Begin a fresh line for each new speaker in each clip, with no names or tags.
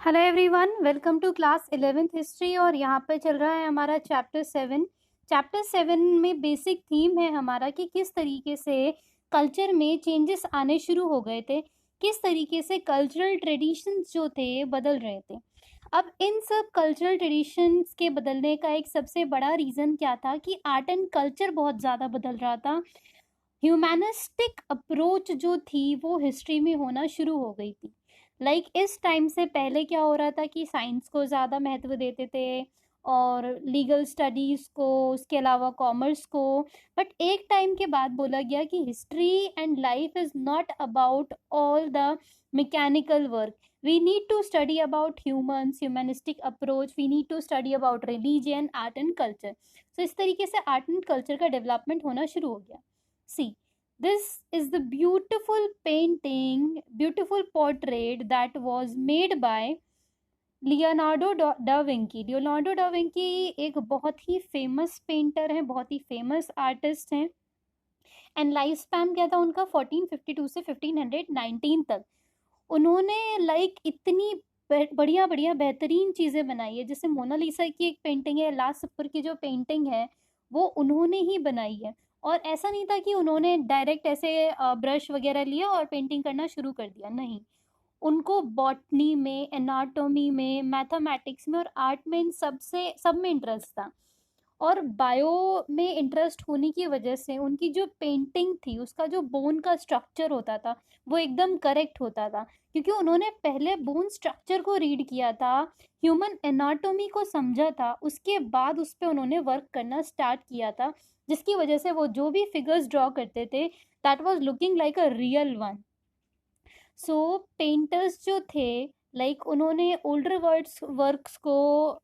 Hello everyone, welcome to class 11th history. और यहाँ पे चल रहा है हमारा चैप्टर 7 में बेसिक थीम है हमारा कि किस तरीके से कल्चर में चेंजेस आने शुरू हो गए थे, किस तरीके से कल्चरल ट्रेडिशंस जो थे बदल रहे थे। अब इन सब कल्चरल ट्रेडिशंस के बदलने का एक सबसे बड़ा रीज़न क्या था कि आर्ट एंड कल्चर बहुत ज़्यादा बदल रहा था। ह्यूमैनिस्टिक अप्रोच जो थी वो हिस्ट्री में होना शुरू हो गई थी। इस टाइम से पहले क्या हो रहा था कि साइंस को ज़्यादा महत्व देते थे और लीगल स्टडीज़ को, उसके अलावा कॉमर्स को। बट एक टाइम के बाद बोला गया कि history and life is not about all the mechanical work. We need to study about humans, humanistic approach, we need to study about religion, art and culture. So इस तरीके से आर्ट एंड कल्चर का development होना शुरू हो गया। See, this is the beautiful portrait that was made by Leonardo da Vinci. Leonardo da Winky एक बहुत ही फेमस पेंटर हैं, बहुत ही फेमस आर्टिस्ट हैं। एंड लाइफ स्पैन क्या था उनका 1452 से 1519 तक। उन्होंने इतनी बढ़िया बढ़िया बेहतरीन चीज़ें बनाई है। जैसे मोनालिसा की एक पेंटिंग है, लास्ट सपर की जो पेंटिंग है वो उन्होंने ही बनाई है। और ऐसा नहीं था कि उन्होंने डायरेक्ट ऐसे ब्रश वगैरह लिया और पेंटिंग करना शुरू कर दिया, नहीं। उनको बॉटनी में, एनाटॉमी में, मैथमेटिक्स में और आर्ट में, इन सब में इंटरेस्ट था। और बायो में इंटरेस्ट होने की वजह से उनकी जो पेंटिंग थी उसका जो बोन का स्ट्रक्चर होता था वो एकदम करेक्ट होता था, क्योंकि उन्होंने पहले बोन स्ट्रक्चर को रीड किया था, ह्यूमन एनाटॉमी को समझा था, उसके बाद उस पर उन्होंने वर्क करना स्टार्ट किया था, जिसकी वजह से वो जो भी फिगर्स ड्रॉ करते थे that was looking like a real one. So painters जो थे उन्होंने ओल्डर वर्क्स को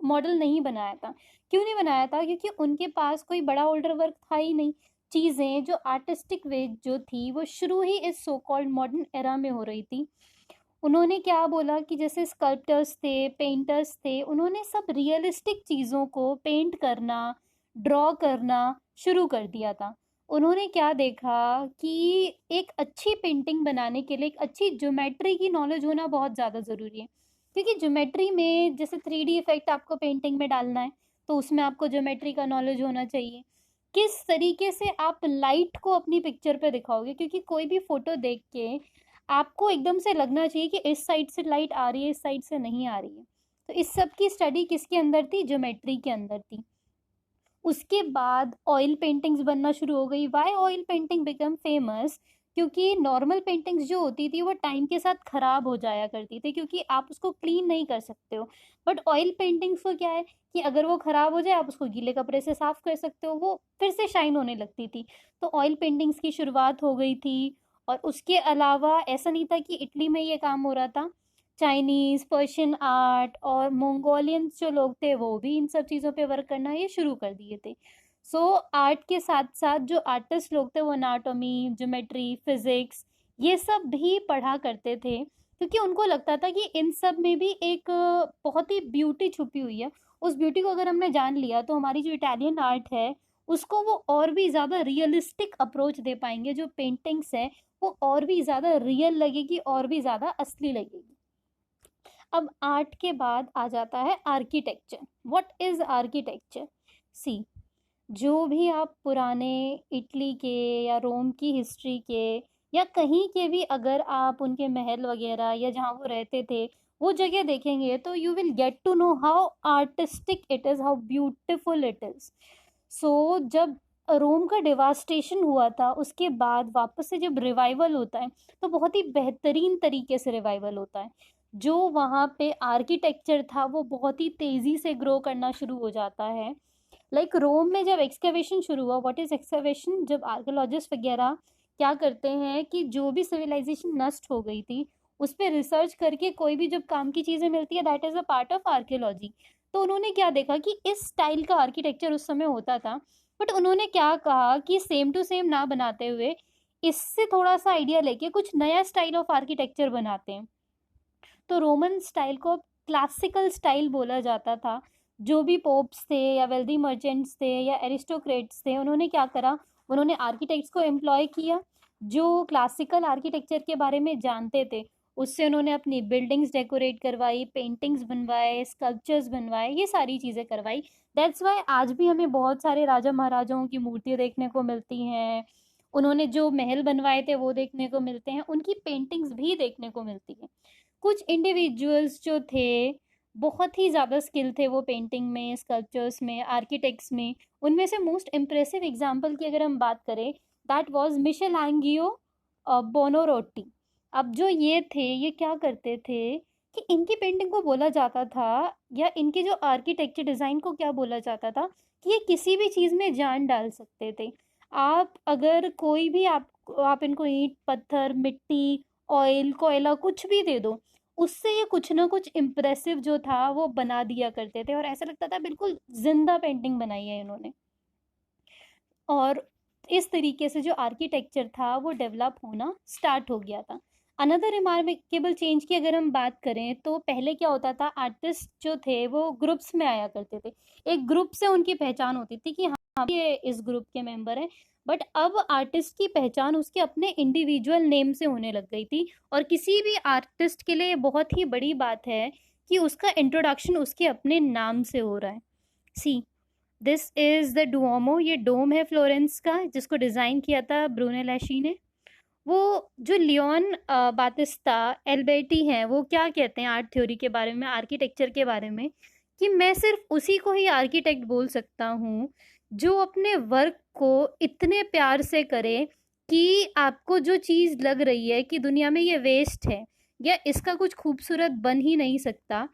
मॉडल नहीं बनाया था। क्यों नहीं बनाया था? क्योंकि उनके पास कोई बड़ा ओल्डर वर्क था ही नहीं। चीज़ें जो आर्टिस्टिक वे जो थी वो शुरू ही इस सो कॉल्ड मॉडर्न एरा में हो रही थी। उन्होंने क्या बोला कि जैसे स्कल्प्टर्स थे, पेंटर्स थे, उन्होंने सब रियलिस्टिक चीज़ों को पेंट करना, ड्रॉ करना शुरू कर दिया था। उन्होंने क्या देखा कि एक अच्छी पेंटिंग बनाने के लिए एक अच्छी ज्योमेट्री की नॉलेज होना बहुत ज़्यादा ज़रूरी है। क्योंकि ज्योमेट्री में जैसे 3D इफेक्ट आपको पेंटिंग में डालना है तो उसमें आपको ज्योमेट्री का नॉलेज होना चाहिए। किस तरीके से आप लाइट को अपनी पिक्चर पे दिखाओगे, क्योंकि कोई भी फोटो देख के आपको एकदम से लगना चाहिए कि इस साइड से लाइट आ रही है, इस साइड से नहीं आ रही है। तो इस सब की स्टडी किसके अंदर थी? ज्योमेट्री के अंदर थी। उसके बाद ऑयल पेंटिंग्स बनना शुरू हो गई। Why oil painting become famous? क्योंकि नॉर्मल पेंटिंग्स जो होती थी वो टाइम के साथ खराब हो जाया करती थी, क्योंकि आप उसको क्लीन नहीं कर सकते हो। बट ऑयल पेंटिंग्स को क्या है कि अगर वो खराब हो जाए आप उसको गीले कपड़े से साफ कर सकते हो, वो फिर से शाइन होने लगती थी। तो ऑयल पेंटिंग्स की शुरुआत हो गई थी। और उसके अलावा ऐसा नहीं था कि इटली में ये काम हो रहा था, चाइनीज़, पर्शियन आर्ट और मंगोलियंस जो लोग थे वो भी इन सब चीज़ों पे वर्क करना ये शुरू कर दिए थे। सो आर्ट के साथ साथ जो आर्टिस्ट लोग थे वो अनाटॉमी, ज्योमेट्री, फिजिक्स ये सब भी पढ़ा करते थे, क्योंकि उनको लगता था कि इन सब में भी एक बहुत ही ब्यूटी छुपी हुई है। उस ब्यूटी को अगर हमने जान लिया तो हमारी जो इटालियन आर्ट है उसको वो और भी ज़्यादा रियलिस्टिक अप्रोच दे पाएंगे। जो पेंटिंग्स है वो और भी ज़्यादा रियल लगेगी, और भी ज़्यादा असली लगेगी। अब आर्ट के बाद आ जाता है architecture. What is architecture? See, जो भी आप पुराने इटली के या रोम की हिस्ट्री के या कहीं के भी अगर आप उनके महल वगैरह या जहाँ वो रहते थे वो जगह देखेंगे तो you will get to know how artistic it is, how beautiful it is. So जब रोम का डिवास्टेशन हुआ था उसके बाद वापस से जब रिवाइवल होता है तो बहुत ही बेहतरीन तरीके से रिवाइवल होता है। जो वहाँ पे आर्किटेक्चर था वो बहुत ही तेज़ी से ग्रो करना शुरू हो जाता है। रोम में जब एक्सकवेशन शुरू हुआ, व्हाट इज़ एक्सकवेशन? जब आर्कियोलॉजिस्ट वगैरह क्या करते हैं कि जो भी सिविलाइजेशन नष्ट हो गई थी उस पर रिसर्च करके कोई भी जब काम की चीज़ें मिलती है that is a part of archaeology. तो उन्होंने क्या देखा कि इस स्टाइल का आर्किटेक्चर उस समय होता था, बट उन्होंने क्या कहा कि सेम टू सेम ना बनाते हुए इससे थोड़ा सा आइडिया लेके कुछ नया स्टाइल ऑफ आर्किटेक्चर बनाते हैं। तो रोमन स्टाइल को क्लासिकल स्टाइल बोला जाता था। जो भी पोप्स थे या वेल्दी मर्चेंट्स थे या एरिस्टोक्रेट्स थे उन्होंने क्या करा, उन्होंने आर्किटेक्ट्स को एम्प्लॉय किया जो क्लासिकल आर्किटेक्चर के बारे में जानते थे। उससे उन्होंने अपनी बिल्डिंग्स डेकोरेट करवाई, पेंटिंग्स बनवाए, स्कल्पचर्स बनवाए, ये सारी चीज़ें करवाई। दैट्स वाई आज भी हमें बहुत सारे राजा महाराजाओं की मूर्तियाँ देखने को मिलती हैं। उन्होंने जो महल बनवाए थे वो देखने को मिलते हैं, उनकी पेंटिंग्स भी देखने को मिलती हैं। कुछ इंडिविजुअल्स जो थे बहुत ही ज़्यादा स्किल थे वो पेंटिंग में, स्कल्पचर्स में, आर्किटेक्ट्स में। उनमें से मोस्ट इम्प्रेसिव एग्जाम्पल की अगर हम बात करें, दैट वाज मिशेलांगियो बोनोरोटी। अब जो ये थे, ये क्या करते थे कि इनकी पेंटिंग को बोला जाता था, या इनके जो आर्किटेक्चर डिज़ाइन को क्या बोला जाता था, कि ये किसी भी चीज़ में जान डाल सकते थे। आप अगर कोई भी आप इनको ईंट, पत्थर, मिट्टी, ऑयल, कोयला कुछ भी दे दो, उससे ये कुछ ना कुछ इम्प्रेसिव जो था वो बना दिया करते थे, और ऐसा लगता था बिल्कुल जिंदा पेंटिंग बनाई है इन्होंने। और इस तरीके से जो आर्किटेक्चर था वो डेवलप होना स्टार्ट हो गया था। अनदर रिमार्केबल चेंज की अगर हम बात करें, तो पहले क्या होता था, आर्टिस्ट जो थे वो ग्रुप्स में आया करते थे। एक ग्रुप से उनकी पहचान होती थी कि हाँ ये इस ग्रुप के मेंबर हैं। बट अब आर्टिस्ट की पहचान उसके अपने इंडिविजुअल नेम से होने लग गई थी, और किसी भी आर्टिस्ट के लिए बहुत ही बड़ी बात है कि उसका इंट्रोडक्शन उसके अपने नाम से हो रहा है। सी, दिस इज द डुओमो, ये डोम है फ्लोरेंस का, जिसको डिज़ाइन किया था ब्रूनेलेशी ने। वो जो लियोन बातिस्ता एल्बर्टी हैं, वो क्या कहते हैं आर्ट थ्योरी के बारे में, आर्किटेक्चर के बारे में, कि मैं सिर्फ उसी को ही आर्किटेक्ट बोल सकता हूँ जो अपने वर्क को इतने प्यार से करे कि आपको जो चीज़ लग रही है कि दुनिया में ये वेस्ट है या इसका कुछ खूबसूरत बन ही नहीं सकता,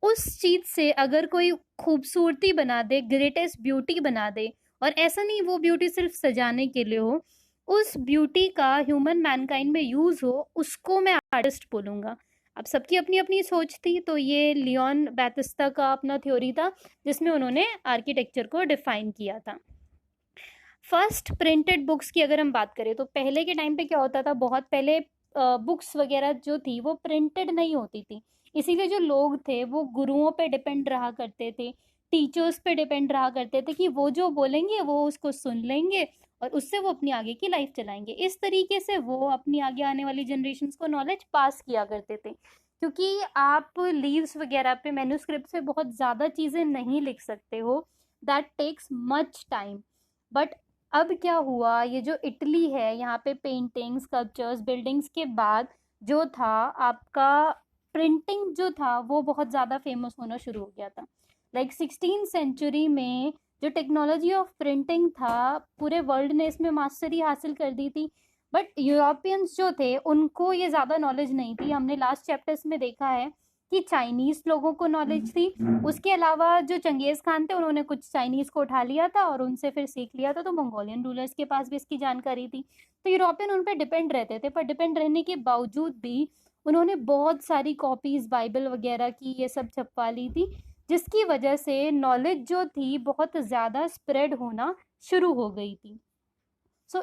उस चीज़ से अगर कोई खूबसूरती बना दे, ग्रेटेस्ट ब्यूटी बना दे, और ऐसा नहीं वो ब्यूटी सिर्फ सजाने के लिए हो, उस ब्यूटी का ह्यूमन मैनकाइंड में यूज़ हो, उसको मैं आर्टिस्ट बोलूँगा। अब सबकी अपनी अपनी सोच थी, तो ये लियोन बैटिस्टा का अपना थ्योरी था जिसमें उन्होंने आर्किटेक्चर को डिफाइन किया था। फर्स्ट प्रिंटेड बुक्स की अगर हम बात करें, तो पहले के टाइम पे क्या होता था, बहुत पहले बुक्स वगैरह जो थी वो प्रिंटेड नहीं होती थी, इसीलिए जो लोग थे वो गुरुओं पे डिपेंड रहा करते थे, टीचर्स पे डिपेंड रहा करते थे कि वो जो बोलेंगे वो उसको सुन लेंगे और उससे वो अपनी आगे की लाइफ चलाएंगे। इस तरीके से वो अपनी आगे आने वाली जनरेशन्स को नॉलेज पास किया करते थे, क्योंकि आप लीव्स वगैरह पे, मैन्युस्क्रिप्ट पे बहुत ज़्यादा चीज़ें नहीं लिख सकते हो, that takes much time. But अब क्या हुआ, ये जो इटली है, यहाँ पे पेंटिंग्स, स्कल्पचर्स, बिल्डिंग्स के बाद जो था आपका प्रिंटिंग जो था वो बहुत ज़्यादा फेमस होना शुरू हो गया था। लाइक 16th सेंचुरी में जो टेक्नोलॉजी ऑफ प्रिंटिंग था, पूरे वर्ल्ड ने इसमें मास्टरी हासिल कर दी थी। बट यूरोपियंस जो थे उनको ये ज़्यादा नॉलेज नहीं थी। हमने लास्ट चैप्टर्स में देखा है कि चाइनीज़ लोगों को नॉलेज थी, उसके अलावा जो चंगेज़ खान थे उन्होंने कुछ चाइनीज़ को उठा लिया था और उनसे फिर सीख लिया था, तो मंगोलियन रूलर्स के पास भी इसकी जानकारी थी। तो यूरोपियन उन पर डिपेंड रहते थे, पर डिपेंड रहने के बावजूद भी उन्होंने बहुत सारी कॉपीज़ बाइबल वगैरह की ये सब छपवा ली थी, जिसकी वजह से नॉलेज जो थी बहुत ज़्यादा स्प्रेड होना शुरू हो गई थी।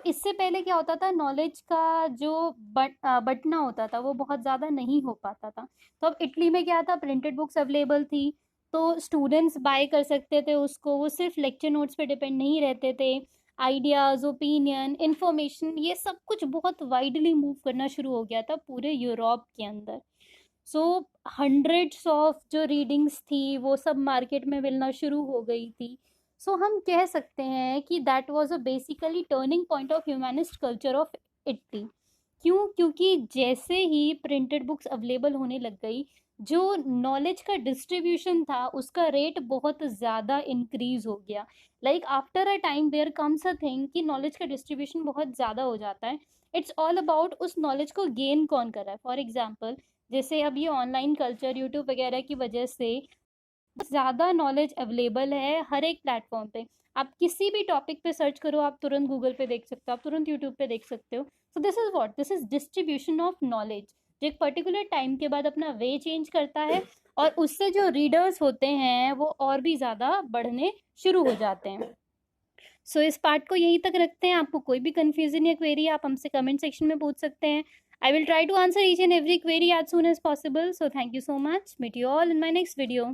इससे पहले क्या होता था, नॉलेज का जो बटना होता था वो बहुत ज़्यादा नहीं हो पाता था। तो अब इटली में क्या था, प्रिंटेड बुक्स अवेलेबल थी, तो स्टूडेंट्स बाय कर सकते थे उसको, वो सिर्फ लेक्चर नोट्स पे डिपेंड नहीं रहते थे। आइडियाज़, ओपिनियन, इंफॉर्मेशन, ये सब कुछ बहुत वाइडली मूव करना शुरू हो गया था पूरे यूरोप के अंदर। हंड्रेड्स ऑफ जो रीडिंग्स थी वो सब मार्केट में मिलना शुरू हो गई थी। हम कह सकते हैं कि that was a basically turning point of humanist culture of Italy. क्यों? क्योंकि जैसे ही प्रिंटेड बुक्स अवेलेबल होने लग गई, जो नॉलेज का डिस्ट्रीब्यूशन था उसका रेट बहुत ज़्यादा इंक्रीज हो गया। Like after a time there comes a thing कि नॉलेज का डिस्ट्रीब्यूशन बहुत ज़्यादा हो जाता है। इट्स ऑल अबाउट उस नॉलेज को गेन कौन कर रहा है। फॉर एग्जाम्पल, जैसे अब ये ऑनलाइन कल्चर, यूट्यूब वगैरह की वजह से ज़्यादा नॉलेज अवेलेबल है हर एक प्लेटफॉर्म पे। आप किसी भी टॉपिक पे सर्च करो, आप तुरंत गूगल पे देख सकते हो, आप तुरंत यूट्यूब पे देख सकते हो। This is what, this is distribution of knowledge, जो एक पर्टिकुलर टाइम के बाद अपना वे चेंज करता है, और उससे जो रीडर्स होते हैं वो और भी ज़्यादा बढ़ने शुरू हो जाते हैं। इस पार्ट को यहीं तक रखते हैं। आपको कोई भी कन्फ्यूजन या क्वेरी आप हमसे कमेंट सेक्शन में पूछ सकते हैं। I will try to answer each and every query as soon as possible. So thank you so much. Meet you all in my next video.